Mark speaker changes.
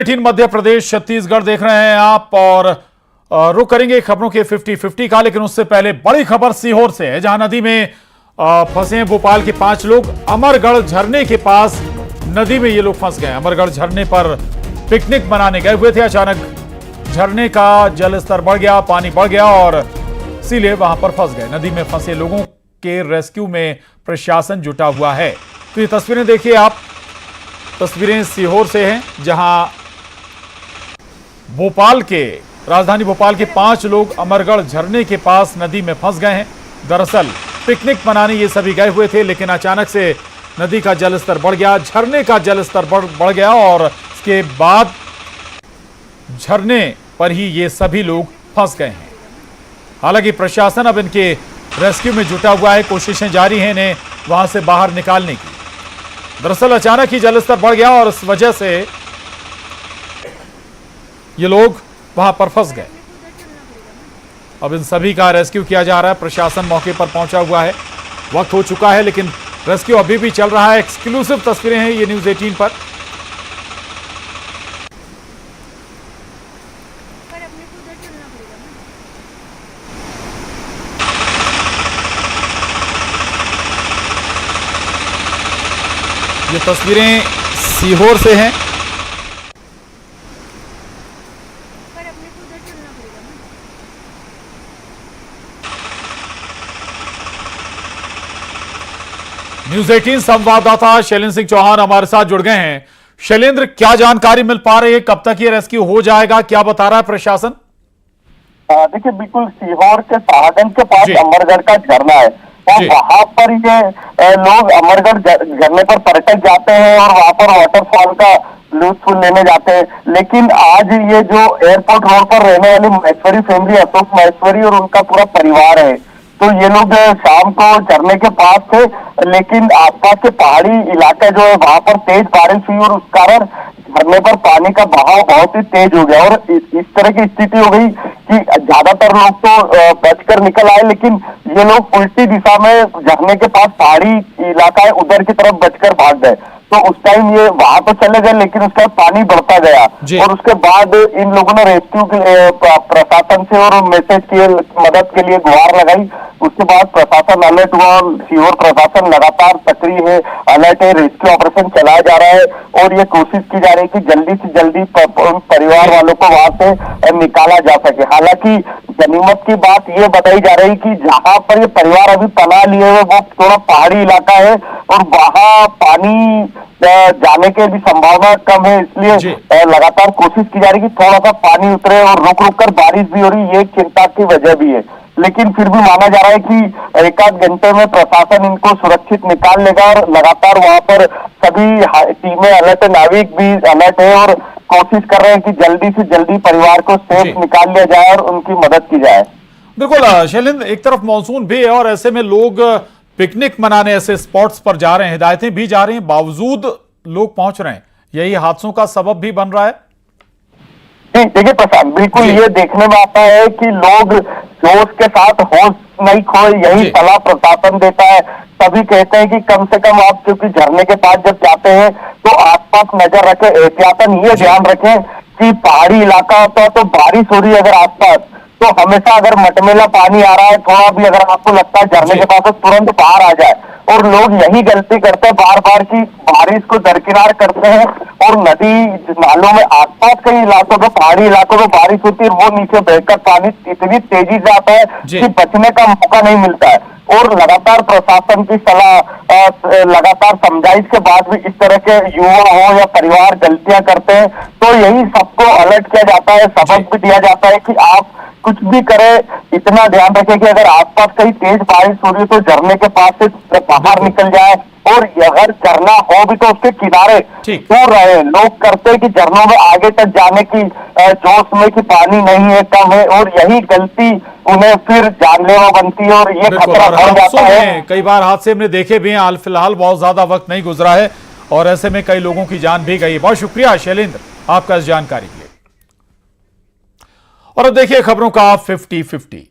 Speaker 1: मध्य प्रदेश छत्तीसगढ़ देख रहे हैं आप और रुक करेंगे खबरों के 50-50 का। लेकिन उससे पहले बड़ी खबर सीहोर से है, जहां नदी में फंसे भोपाल के 5 लोग। अमरगढ़ झरने के पास नदी में ये लोग फंस गए। अमरगढ़ झरने पर पिकनिक मनाने गए हुए थे। अचानक झरने का जल स्तर बढ़ गया, पानी बढ़ गया और इसीलिए वहां पर फंस गए। नदी में फंसे लोगों के रेस्क्यू में प्रशासन जुटा हुआ है। तो ये तस्वीरें देखिए आप, तस्वीरें सीहोर से हैं, जहां राजधानी भोपाल के 5 लोग अमरगढ़ झरने के पास नदी में फंस गए हैं। दरअसल पिकनिक मनाने ये सभी गए हुए थे, लेकिन अचानक से नदी का जलस्तर बढ़ गया, झरने का जलस्तर बढ़ गया और इसके बाद झरने पर ही ये सभी लोग फंस गए हैं। हालांकि प्रशासन अब इनके रेस्क्यू में जुटा हुआ है, कोशिशें जारी हैं इन्हें वहां से बाहर निकालने की। दरअसल अचानक ही जलस्तर बढ़ गया और इस वजह से ये लोग वहां पर फंस गए। अब इन सभी का रेस्क्यू किया जा रहा है, प्रशासन मौके पर पहुंचा हुआ है। वक्त हो चुका है लेकिन रेस्क्यू अभी भी चल रहा है। एक्सक्लूसिव तस्वीरें हैं ये न्यूज़ 18 पर। ये तस्वीरें सीहोर से हैं। न्यूज़ 18 संवाददाता शैलेंद्र सिंह चौहान हमारे साथ जुड़ गए हैं। शैलेंद्र, क्या जानकारी मिल पा रही है, कब तक ये रेस्क्यू हो जाएगा, क्या बता रहा है प्रशासन?
Speaker 2: देखिए, बिल्कुल सीहोर के साहगन के पास अमरगढ़ का झरना है और वहां पर ये लोग अमरगढ़ झरने पर पर्यटक जाते हैं और वहां पर वाटरफॉल का लुत्फ लेने जाते हैं। लेकिन आज ये जो एयरपोर्ट रोड पर रहने वाली महेश्वरी फैमिली, अशोक महेश्वरी और उनका पूरा परिवार है, तो ये लोग शाम को झरने के पास थे, लेकिन आसपास के पहाड़ी इलाका जो है वहां पर तेज बारिश हुई और उस कारण झरने पर पानी का बहाव बहुत ही तेज हो गया और इस तरह की स्थिति हो गई कि ज्यादातर लोग तो बचकर निकल आए, लेकिन ये लोग उल्टी दिशा में झरने के पास पहाड़ी इलाका है उधर की तरफ बचकर भाग गए। तो उस टाइम ये वहां तो चले गए, लेकिन उसका पानी बढ़ता गया और उसके बाद इन लोगों ने रेस्क्यू के लिए प्रशासन से और मैसेज की मदद के लिए गुहार लगाई। उसके बाद प्रशासन अलर्ट हुआ और सीहोर प्रशासन लगातार सक्रिय है, अलर्ट है, रेस्क्यू ऑपरेशन चलाया जा रहा है और ये कोशिश की जा रही है कि जल्दी से जल्दी परिवार वालों को वहां से निकाला जा सके। हालांकि गनीमत की बात ये बताई जा रही कि जहां पर ये परिवार अभी पनाह लिए हुए वो थोड़ा पहाड़ी इलाका है और वहां पानी जाने की भी संभावना कम है, इसलिए लगातार कोशिश की जा रही है कि थोड़ा सा पानी उतरे और रुक रुक कर बारिश भी हो रही है, ये चिंता की वजह भी है। लेकिन फिर भी माना जा रहा है कि एक आध घंटे में प्रशासन इनको सुरक्षित निकाल लेगा और लगातार वहां पर सभी टीमें अलर्ट है, नाविक भी अलर्ट है और कोशिश कर रहे हैं कि जल्दी से जल्दी परिवार को सेफ निकाल लिया जाए और उनकी मदद की जाए।
Speaker 1: बिल्कुल शैलेंद्र, एक तरफ मानसून भी है और ऐसे में लोग पिकनिक मनाने ऐसे स्पॉट्स पर जा रहे हैं, हिदायतें भी जा रही हैं, बावजूद लोग पहुंच रहे हैं, यही हादसों का सबब भी बन रहा है।
Speaker 2: देखिए प्रशांत, बिल्कुल ये देखने में आता है कि लोग जोश के साथ होश नहीं खोए, यही सलाह प्रशासन देता है। सभी कहते हैं कि कम से कम आप क्योंकि झरने के पास जब जाते हैं तो आसपास नजर रखें, एहतियातन ये ध्यान रखें कि पहाड़ी इलाका होता है तो बारिश हो रही है अगर आसपास, तो हमेशा अगर मटमेला पानी आ रहा है, थोड़ा भी अगर आपको लगता है झरने के पास, तो तुरंत बाहर आ जाए। और लोग यही गलती करते हैं बार बार की बारिश को दरकिनार करते हैं और नदी नालों में आसपास कई इलाकों में, पहाड़ी इलाकों में बारिश होती है, वो नीचे बहकर पानी इतनी तेजी से आता है कि बचने का मौका नहीं मिलता है। और लगातार प्रशासन की सलाह, लगातार समझाइश के बाद भी इस तरह के युवा हो या परिवार गलतियां करते हैं, तो यही सबको अलर्ट किया जाता है, सबक भी दिया जाता है कि आप कुछ भी करें, इतना ध्यान रखें कि अगर आसपास कहीं तेज बारिश हो रही है तो झरने के पास से बाहर निकल जाए और अगर झरना हो भी तो उसके किनारे दूर रहे। लोग करते हैं कि झरनों में आगे तक जाने की जोश में कि पानी नहीं है, कम है, और यही गलती उन्हें फिर जानलेवा बनती है और ये खतरा बढ़ जाता है।
Speaker 1: कई बार हादसे हमने देखे भी हैं, हाल फिलहाल बहुत ज्यादा वक्त नहीं गुजरा है और ऐसे में कई लोगों की जान भी गई। बहुत शुक्रिया शैलेंद्र आपका इस जानकारी के लिए। और अब देखिए खबरों का 50-50।